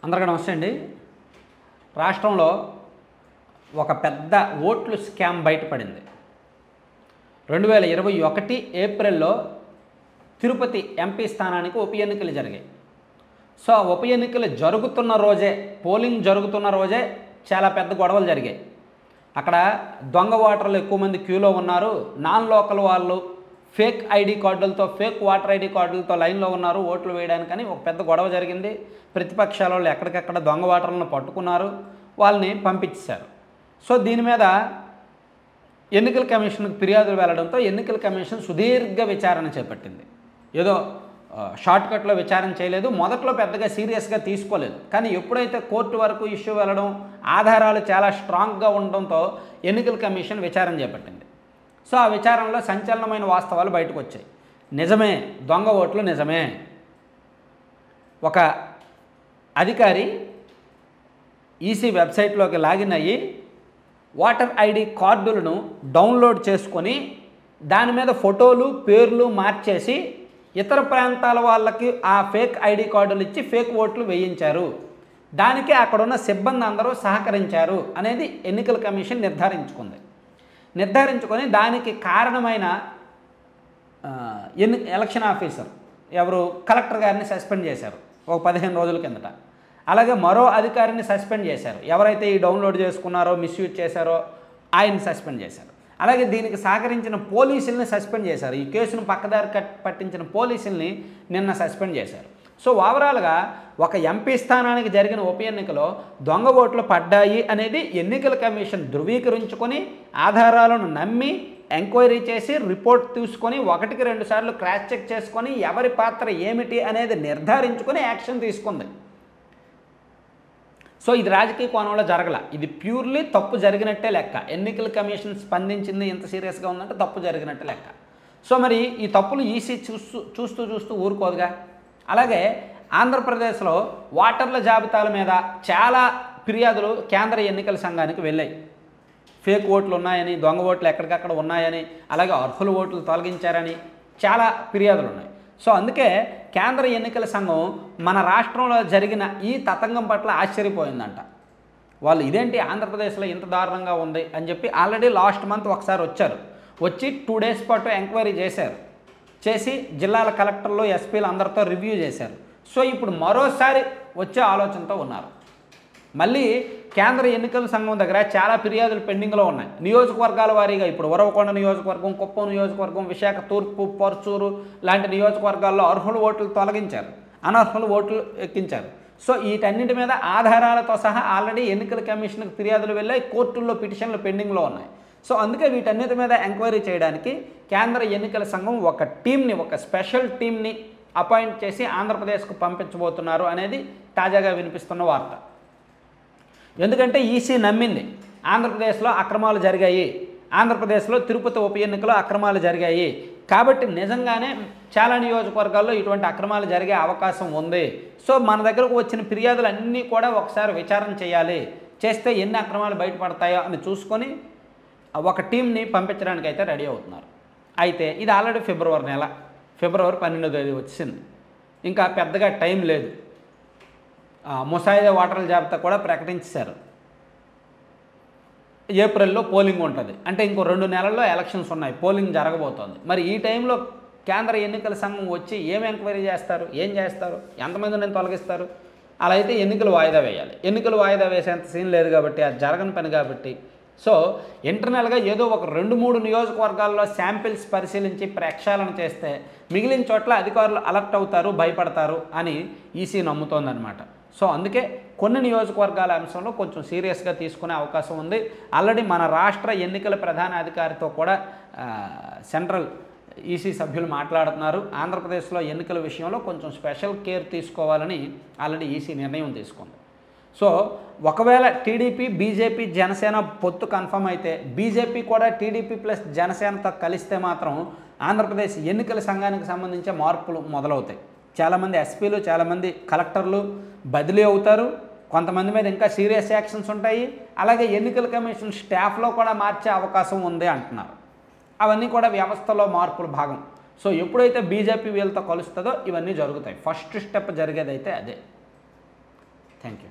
అందరికీ నమస్తే అండి. రాష్ట్రంలో ఒక పెద్ద ఓట్లు స్కామ్ బయటపడింది. 2021 ఏప్రిల్లో తిరుపతి ఎంపీ స్థానానికి ఉప ఎన్నికలు జరిగాయి. సో ఆ ఉప ఎన్నికలు జరుగుతున్న రోజే, పోలింగ్ జరుగుతున్న రోజే చాలా పెద్ద గొడవలు జరిగాయి. అక్కడ దొంగ ఓటర్లు ఎక్కువ మంది క్యూలో ఉన్నారు. నాన్ లోకల్ వాళ్ళు ఫేక్ ఐడి కార్డులతో, ఫేక్ ఓటర్ ఐడి కార్డులతో లైన్లో ఉన్నారు ఓట్లు వేయడానికని ఒక పెద్ద గొడవ జరిగింది. ప్రతిపక్షాల వాళ్ళు ఎక్కడికెక్కడ దొంగ ఓటర్లను పట్టుకున్నారు, వాళ్ళని పంపించేశారు. సో దీని మీద ఎన్నికల కమిషన్కి ఫిర్యాదులు వెళ్లడంతో ఎన్నికల కమిషన్ సుదీర్ఘ విచారణ చేపట్టింది. ఏదో షార్ట్కట్లో విచారణ చేయలేదు, మొదట్లో పెద్దగా సీరియస్గా తీసుకోలేదు. కానీ ఎప్పుడైతే కోర్టు వరకు ఇష్యూ వెళ్ళడం, ఆధారాలు చాలా స్ట్రాంగ్గా ఉండడంతో ఎన్నికల కమిషన్ విచారణ చేపట్టింది. సో ఆ విచారణలో సంచలనమైన వాస్తవాలు బయటకు వచ్చాయి. నిజమే, దొంగ ఓట్లు నిజమే. ఒక అధికారి ఈసీ వెబ్సైట్లోకి లాగిన్ అయ్యి ఓటర్ ఐడి కార్డులను డౌన్లోడ్ చేసుకొని దాని మీద ఫోటోలు, పేర్లు మార్చేసి ఇతర ప్రాంతాల వాళ్ళకి ఆ ఫేక్ ఐడి కార్డులు ఇచ్చి ఫేక్ ఓట్లు వేయించారు. దానికి అక్కడున్న సిబ్బంది అందరూ సహకరించారు అనేది ఎన్నికల కమిషన్ నిర్ధారించుకొని దానికి కారణమైన ఎలక్షన్ ఆఫీసర్ ఎవరు, కలెక్టర్ గారిని సస్పెండ్ చేశారు ఒక 15 రోజుల కిందట. అలాగే మరో అధికారిని సస్పెండ్ చేశారు. ఎవరైతే ఈ డౌన్లోడ్ చేసుకున్నారో, మిస్యూజ్ చేశారో ఆయన్ని సస్పెండ్ చేశారు. అలాగే దీనికి సహకరించిన పోలీసుల్ని సస్పెండ్ చేశారు. ఈ కేసును పక్కదారి పట్టించిన పోలీసుల్ని నిన్న సస్పెండ్ చేశారు. సో ఓవరాల్గా ఒక ఎంపీ స్థానానికి జరిగిన ఉప ఎన్నికలో దొంగ ఓట్లు పడ్డాయి అనేది ఎన్నికల కమిషన్ ధృవీకరించుకొని, ఆధారాలను నమ్మి, ఎంక్వైరీ చేసి, రిపోర్ట్ తీసుకొని 1కి 2 సార్లు క్రాస్ చెక్ చేసుకొని ఎవరి పాత్ర ఏమిటి అనేది నిర్ధారించుకొని యాక్షన్ తీసుకుంది. సో ఇది రాజకీయ కోణంలో జరగల, ఇది ప్యూర్లీ తప్పు జరిగినట్టే లెక్క. ఎన్నికల కమిషన్ స్పందించింది ఇంత సీరియస్గా ఉందంటే తప్పు జరిగినట్టే లెక్క. సో మరి ఈ తప్పులు ఈసీ చూస్తూ ఊరుకోదుగా. అలాగే ఆంధ్రప్రదేశ్లో ఓటర్ల జాబితాల మీద చాలా ఫిర్యాదులు కేంద్ర ఎన్నికల సంఘానికి వెళ్ళాయి. ఫేక్ ఓట్లు ఉన్నాయని, దొంగ ఓట్లు ఎక్కడికక్కడ ఉన్నాయని, అలాగే అర్హుల ఓట్లు తొలగించారని చాలా ఫిర్యాదులు ఉన్నాయి. సో అందుకే కేంద్ర ఎన్నికల సంఘం మన రాష్ట్రంలో జరిగిన ఈ తతంగం పట్ల ఆశ్చర్యపోయిందంట. వాళ్ళు ఇదేంటి ఆంధ్రప్రదేశ్లో ఇంత దారుణంగా ఉంది అని చెప్పి ఆల్రెడీ లాస్ట్ మంత్ ఒకసారి వచ్చి 2 డేస్ పాటు ఎంక్వైరీ చేసి జిల్లాల కలెక్టర్లు, ఎస్పీలు అందరితో రివ్యూ చేశారు. సో ఇప్పుడు మరోసారి వచ్చే ఆలోచనతో ఉన్నారు. మళ్ళీ కేంద్ర ఎన్నికల సంఘం దగ్గర చాలా ఫిర్యాదులు పెండింగ్లో ఉన్నాయి. నియోజకవర్గాల వారీగా ఇప్పుడు ఉరవకొండ నియోజకవర్గం, కుప్పం నియోజకవర్గం, విశాఖ తూర్పు, పర్చూరు లాంటి నియోజకవర్గాల్లో అర్హుల ఓట్లు తొలగించారు, అనర్హుల ఓట్లు ఎక్కించారు. సో వీటన్నిటి మీద ఆధారాలతో సహా ఆల్రెడీ ఎన్నికల కమిషన్కి ఫిర్యాదులు వెళ్ళాయి, కోర్టుల్లో పిటిషన్లు పెండింగ్లో ఉన్నాయి. సో అందుకే వీటన్నిటి మీద ఎంక్వైరీ చేయడానికి కేంద్ర ఎన్నికల సంఘం ఒక స్పెషల్ టీమ్ని అపాయింట్ చేసి ఆంధ్రప్రదేశ్కు పంపించబోతున్నారు అనేది తాజాగా వినిపిస్తున్న వార్త. ఎందుకంటే ఈసీ నమ్మింది ఆంధ్రప్రదేశ్లో అక్రమాలు జరిగాయి, ఆంధ్రప్రదేశ్లో తిరుపతి ఉప ఎన్నికలో అక్రమాలు జరిగాయి కాబట్టి నిజంగానే చాలా నియోజకవర్గాల్లో ఇటువంటి అక్రమాలు జరిగే అవకాశం ఉంది. సో మన దగ్గరకు వచ్చిన ఫిర్యాదులు అన్నీ కూడా ఒకసారి విచారణ చేస్తే ఎన్ని అక్రమాలు బయటపడతాయో అని చూసుకొని ఒక టీంని పంపించడానికి అయితే రెడీ అవుతున్నారు. అయితే ఇది ఆల్రెడీ ఫిబ్రవరి 12వ తేదీ వచ్చింది. ఇంకా పెద్దగా టైం లేదు. ముసాయిదా ఓటర్ల జాబితా కూడా ప్రకటించారు. ఏప్రిల్లో పోలింగ్ ఉంటుంది, అంటే ఇంకో 2 నెలల్లో ఎలక్షన్స్ ఉన్నాయి, పోలింగ్ జరగబోతోంది. మరి ఈ టైంలో కేంద్ర ఎన్నికల సంఘం వచ్చి ఏం ఎంక్వైరీ చేస్తారు, ఏం చేస్తారు, ఎంతమందిని తొలగిస్తారు? అలా అయితే ఎన్నికలు వాయిదా వేయాలి. ఎన్నికలు వాయిదా వేసేంత సీన్ లేదు కాబట్టి, అది జరగని పని కాబట్టి, సో ఇంటర్నల్గా ఏదో ఒక 2-3 నియోజకవర్గాల్లో శాంపిల్స్ పరిశీలించి ప్రక్షాళన చేస్తే మిగిలిన చోట్ల అధికారులు అలర్ట్ అవుతారు, భయపడతారు అని ఈసీ నమ్ముతోందనమాట. సో అందుకే కొన్ని నియోజకవర్గాల అంశంలో కొంచెం సీరియస్గా తీసుకునే అవకాశం ఉంది. ఆల్రెడీ మన రాష్ట్ర ఎన్నికల ప్రధాన అధికారితో కూడా సెంట్రల్ ఈసీ సభ్యులు మాట్లాడుతున్నారు. ఆంధ్రప్రదేశ్లో ఎన్నికల విషయంలో కొంచెం స్పెషల్ కేర్ తీసుకోవాలని ఆల్రెడీ ఈసీ నిర్ణయం తీసుకుంది. సో ఒకవేళ టీడీపీ, బీజేపీ, జనసేన పొత్తు కన్ఫర్మ్ అయితే, బీజేపీ కూడా టీడీపీ ప్లస్ జనసేనతో కలిస్తే మాత్రం ఆంధ్రప్రదేశ్ ఎన్నికల సంఘానికి సంబంధించే మార్పులు మొదలవుతాయి. చాలామంది ఎస్పీలు, చాలామంది కలెక్టర్లు బదిలీ అవుతారు, కొంతమంది మీద ఇంకా సీరియస్ యాక్షన్స్ ఉంటాయి. అలాగే ఎన్నికల కమిషన్ స్టాఫ్లో కూడా మార్చే అవకాశం ఉంది అంటున్నారు. అవన్నీ కూడా వ్యవస్థలో మార్పుల భాగం. సో ఎప్పుడైతే బీజేపీ వీళ్ళతో కలుస్తుందో ఇవన్నీ జరుగుతాయి. ఫస్ట్ స్టెప్ జరిగేదైతే అదే. Thank you.